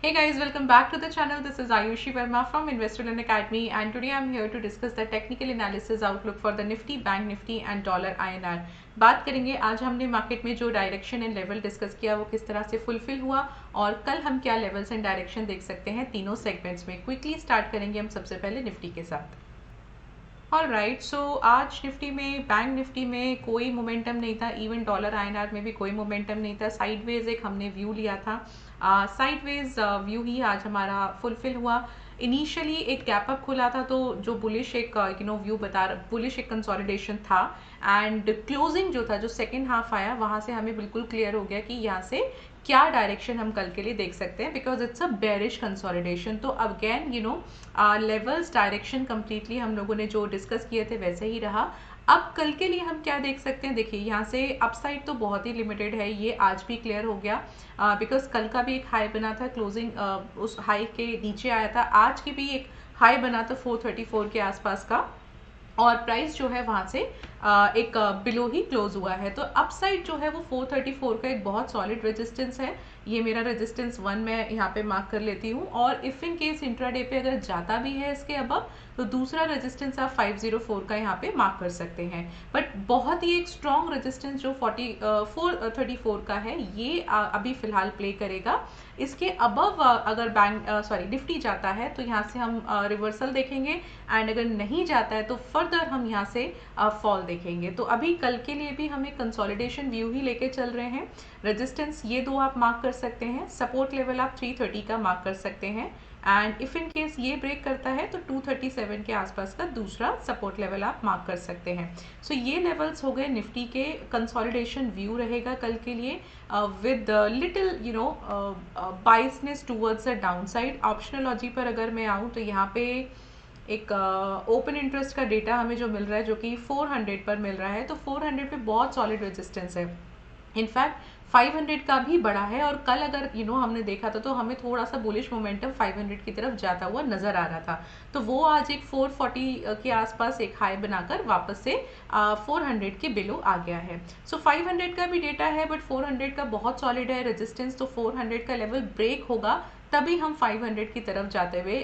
Hey guys, welcome back to the channel. This is Ayushi Verma from Investorland Academy, and today I'm here to discuss the technical analysis outlook for the Nifty, Bank Nifty and Dollar INR. बात करेंगे आज हमने market में जो direction and level discuss किया वो किस तरह से फुलफिल हुआ और कल हम क्या लेवल्स एंड डायरेक्शन देख सकते हैं तीनों सेगमेंट्स में। क्विकली स्टार्ट करेंगे हम सबसे पहले निफ्टी के साथ। ऑलराइट, सो आज निफ्टी में, बैंक निफ्टी में कोई मोमेंटम नहीं था, इवन डॉलर आईएनआर में भी कोई मोमेंटम नहीं था। साइडवेज एक हमने व्यू लिया था, साइडवेज व्यू ही आज हमारा फुलफिल हुआ। इनिशियली एक गैप अप खुला था तो जो बुलिश एक व्यू बता रहा, बुलिश एक कंसोलिडेशन था एंड क्लोजिंग जो था, जो सेकेंड हाफ आया वहां से हमें बिल्कुल क्लियर हो गया कि यहाँ से क्या डायरेक्शन हम कल के लिए देख सकते हैं, because it's a bearish consolidation. तो अगेन लेवल्स डायरेक्शन कंप्लीटली हम लोगों ने जो डिस्कस किए थे वैसे ही रहा। अब कल के लिए हम क्या देख सकते हैं, देखिए यहाँ से अपसाइड तो बहुत ही लिमिटेड है, ये आज भी क्लियर हो गया बिकॉज कल का भी एक हाई बना था, क्लोजिंग उस हाई के नीचे आया था। आज की भी एक हाई बना था 434 के आसपास का और प्राइस जो है वहां से एक बिलो ही क्लोज हुआ है। तो अपसाइड जो है वो 434 का एक बहुत सॉलिड रेजिस्टेंस है। ये मेरा रेजिस्टेंस 1 मैं यहाँ पे मार्क कर लेती हूँ, और इफ इन केस इंट्राडे पे अगर जाता भी है इसके अबव तो दूसरा रेजिस्टेंस आप 504 का यहाँ पे मार्क कर सकते हैं। बट बहुत ही एक स्ट्रॉन्ग रेजिस्टेंस जो 434 का है ये अभी फिलहाल प्ले करेगा। इसके अबव अगर निफ्टी जाता है तो यहाँ से हम रिवर्सल देखेंगे, एंड अगर नहीं जाता है तो फर्दर हम यहाँ से फॉल देखेंगे। तो अभी कल के लिए भी हम एक कंसोलिडेशन व्यू ही लेके चल रहे हैं। रेजिस्टेंस ये दो आप मार्क कर सकते हैं, सपोर्ट लेवल आप 330 का मार्क कर सकते हैं, एंड इफ इन केस ये ब्रेक करता है तो 237 के आसपास का दूसरा सपोर्ट लेवल आप मार्क कर सकते हैं। सो ये लेवल्स हो गए निफ्टी के। कंसोलिडेशन व्यू रहेगा कल के लिए with little biasness towards the downside. Optionology पर अगर मैं आऊँ तो यहाँ पे एक ओपन इंटरेस्ट का डेटा हमें जो मिल रहा है जो कि 400 पर मिल रहा है, तो 400 पे बहुत सॉलिड रेजिस्टेंस है। इनफैक्ट 500 का भी बड़ा है, और कल अगर हमने देखा था तो हमें थोड़ा सा बुलिश मोमेंटम 500 की तरफ जाता हुआ नजर आ रहा था। तो वो आज एक 440 के आसपास एक हाई बनाकर वापस से 400 के बिलो आ गया है। सो 500 का भी डेटा है, बट 400 का बहुत सॉलिड है रेजिस्टेंस, तो 400 का लेवल ब्रेक होगा तभी हम 500 की तरफ जाते हुए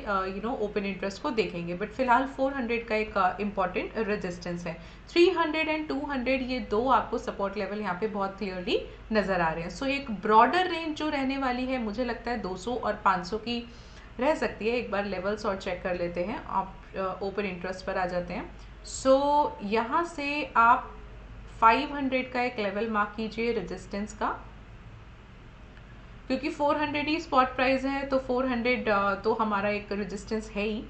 ओपन इंटरेस्ट को देखेंगे। बट फिलहाल 400 का एक इम्पॉर्टेंट रेजिस्टेंस है। 300 एंड 200 ये दो आपको सपोर्ट लेवल यहाँ पे बहुत क्लियरली नजर आ रहे हैं। सो एक ब्रॉडर रेंज जो रहने वाली है, मुझे लगता है 200 और 500 की रह सकती है। एक बार लेवल्स और चेक कर लेते हैं, आप ओपन इंटरेस्ट पर आ जाते हैं। सो यहाँ से आप 500 का एक लेवल मार्क कीजिए रेजिस्टेंस का, क्योंकि 400 ही स्पॉट प्राइस है तो 400 तो हमारा एक रेजिस्टेंस है ही।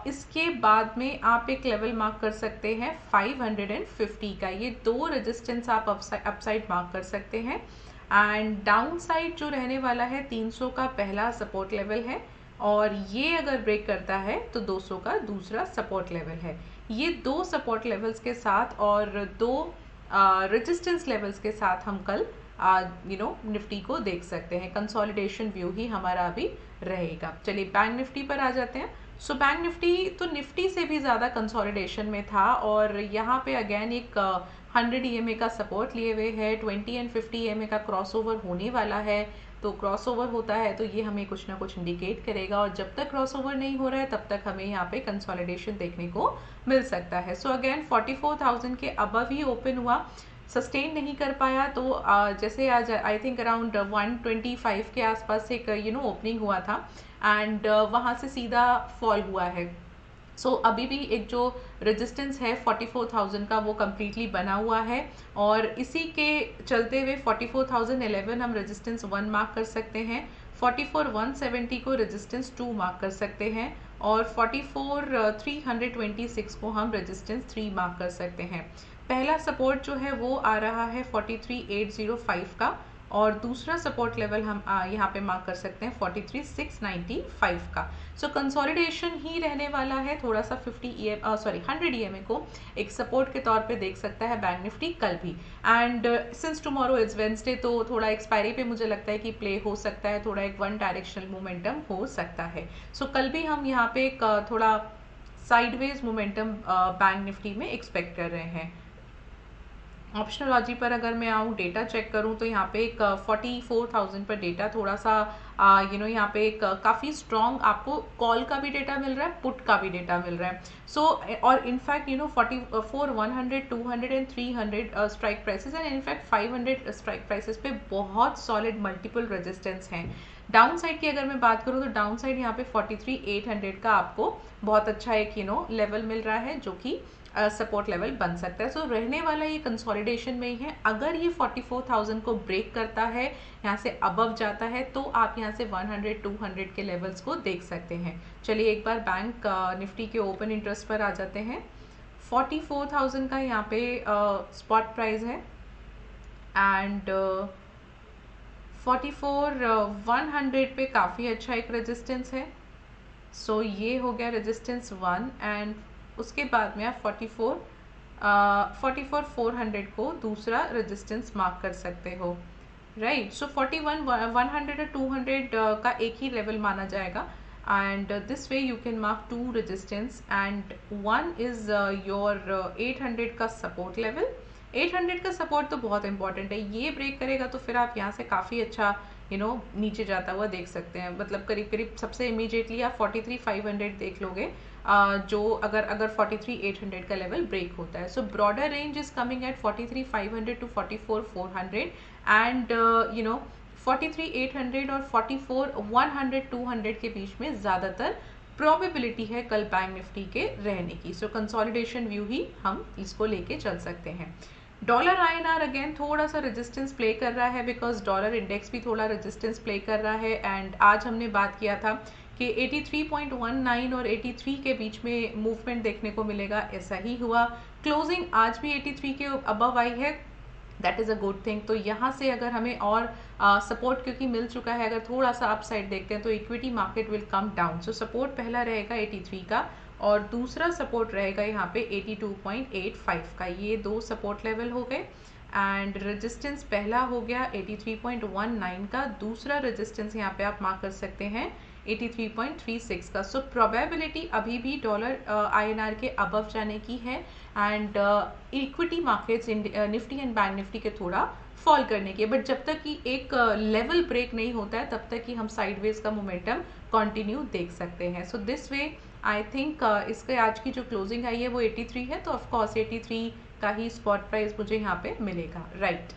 इसके बाद में आप एक लेवल मार्क कर सकते हैं 550 का, ये दो रेजिस्टेंस आप अपसाइड मार्क कर सकते हैं। एंड डाउन साइड जो रहने वाला है 300 का पहला सपोर्ट लेवल है, और ये अगर ब्रेक करता है तो 200 का दूसरा सपोर्ट लेवल है। ये दो सपोर्ट लेवल्स के साथ और दो रेजिस्टेंस लेवल्स के साथ हम कल निफ्टी को देख सकते हैं। कंसोलिडेशन व्यू ही हमारा अभी रहेगा। चलिए बैंक निफ्टी पर आ जाते हैं। सो बैंक निफ्टी तो निफ्टी से भी ज़्यादा कंसोलिडेशन में था, और यहाँ पे अगेन एक 100 EMA का सपोर्ट लिए हुए है, 20 एंड 50 EMA का क्रॉसओवर होने वाला है। तो क्रॉसओवर होता है तो ये हमें कुछ ना कुछ इंडिकेट करेगा, और जब तक क्रॉसओवर नहीं हो रहा है तब तक हमें यहाँ पे कंसोलिडेशन देखने को मिल सकता है। सो अगेन 44,000 के अबव ही ओपन हुआ, सस्टेन नहीं कर पाया, तो जैसे आज आई थिंक अराउंड 125 के आसपास एक ओपनिंग हुआ था, एंड वहाँ से सीधा फॉल हुआ है। सो अभी भी एक जो रेजिस्टेंस है 44,000 का वो कम्प्लीटली बना हुआ है, और इसी के चलते हुए 44,011 हम रेजिस्टेंस 1 मार्क कर सकते हैं, 44,170 को रेजिस्टेंस 2 मार्क कर सकते हैं, और 44,326 को हम रेजिस्टेंस 3 मार्क कर सकते हैं। पहला सपोर्ट जो है वो आ रहा है 43,805 का, और दूसरा सपोर्ट लेवल हम यहाँ पे मार्क कर सकते हैं 43,695 का। सो कंसोलिडेशन ही रहने वाला है, थोड़ा सा 100 EMA को एक सपोर्ट के तौर पे देख सकता है बैंक निफ्टी कल भी। And since tomorrow is Wednesday तो थोड़ा एक्सपायरी पे मुझे लगता है कि प्ले हो सकता है, थोड़ा एक वन डायरेक्शनल मोमेंटम हो सकता है। सो कल भी हम यहाँ पे एक थोड़ा साइडवेज मोमेंटम बैंक निफ्टी में एक्सपेक्ट कर रहे हैं। ऑप्शनोलॉजी पर अगर मैं आऊँ, डेटा चेक करूँ, तो यहाँ पे एक 44,000 पर डेटा थोड़ा सा यहाँ पे एक काफ़ी स्ट्रॉन्ग आपको कॉल का भी डेटा मिल रहा है, पुट का भी डेटा मिल रहा है। सो और in fact 44, 100, 200 and 300 strike prices and in fact 500 strike prices पे बहुत सॉलिड मल्टीपल रेजिस्टेंस हैं। डाउन साइड की अगर मैं बात करूँ तो डाउन साइड यहाँ पे 43,800 का आपको बहुत अच्छा एक लेवल मिल रहा है, जो कि सपोर्ट लेवल बन सकता है। सो रहने वाला ये कंसोलिडेशन में ही है। अगर ये 44,000 को ब्रेक करता है, यहाँ से अबव जाता है, तो आप यहाँ से 100, 200 के लेवल्स को देख सकते हैं। चलिए एक बार बैंक निफ्टी के ओपन इंटरेस्ट पर आ जाते हैं। 44,000 का यहाँ पे स्पॉट प्राइस है एंड 100 पे काफ़ी अच्छा एक रेजिस्टेंस है। सो ये हो गया रेजिस्टेंस 1 एंड उसके बाद में आप 44,400 को दूसरा रेजिस्टेंस मार्क कर सकते हो, राइट। सो 41, 100 और 200 का एक ही लेवल माना जाएगा and this way you can mark 2 resistance and 1 is your 800 का सपोर्ट लेवल। 800 का सपोर्ट तो बहुत इंपॉर्टेंट है, ये ब्रेक करेगा तो फिर आप यहाँ से काफ़ी अच्छा नीचे जाता हुआ देख सकते हैं। मतलब करीब करीब सबसे इमीडिएटली आप 43,500 देख लोगे, जो अगर 43,800 का लेवल ब्रेक होता है। So broader range is coming at 43,500 to 44,400 and 43,800 और 44,100, 200 के बीच में ज़्यादातर प्रोबेबिलिटी है कल बैंक निफ्टी के रहने की। सो कंसोलिडेशन व्यू ही हम इसको लेके चल सकते हैं। डॉलर INR अगेन थोड़ा सा रेजिस्टेंस प्ले कर रहा है, बिकॉज डॉलर इंडेक्स भी थोड़ा रेजिस्टेंस प्ले कर रहा है एंड आज हमने बात किया था कि 83.19 और 83 के बीच में मूवमेंट देखने को मिलेगा, ऐसा ही हुआ। क्लोजिंग आज भी 83 के अबव आई है, that is a good thing. तो यहाँ से अगर हमें और सपोर्ट क्योंकि मिल चुका है, अगर थोड़ा सा अपसाइड देखते हैं तो equity market will come down. So support पहला रहेगा 83 का और दूसरा सपोर्ट रहेगा यहाँ पे 82.85 का। ये दो सपोर्ट लेवल हो गए एंड रेजिस्टेंस पहला हो गया 83.19 का, दूसरा रेजिस्टेंस यहाँ पे आप मार्क कर सकते हैं 83.36 का। सो प्रोबेबिलिटी अभी भी डॉलर INR के अबव जाने की है and equity markets Nifty and bank Nifty के थोड़ा फॉल करने की है, बट जब तक कि एक लेवल ब्रेक नहीं होता है तब तक कि हम साइडवेज का मोमेंटम कंटिन्यू देख सकते हैं। So this way I think इसके आज की जो क्लोजिंग आई है वो 83 है, तो ऑफकोर्स 83 का ही स्पॉट प्राइस मुझे यहाँ पे मिलेगा, right.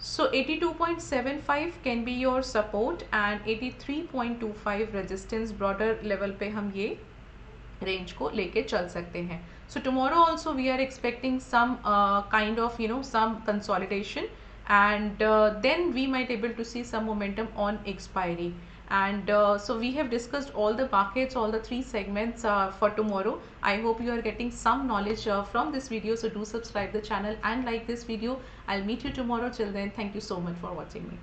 So 82.75 can be your support and 83.25 resistance broader level पे हम ये रेंज को लेके चल सकते हैं। So tomorrow also we are expecting some kind of some consolidation and then we might able to see some momentum on expiry and so we have discussed all the markets, all the 3 segments for tomorrow. I hope you are getting some knowledge from this video, so do subscribe the channel and like this video. I'll meet you tomorrow. Till then, thank you so much for watching me.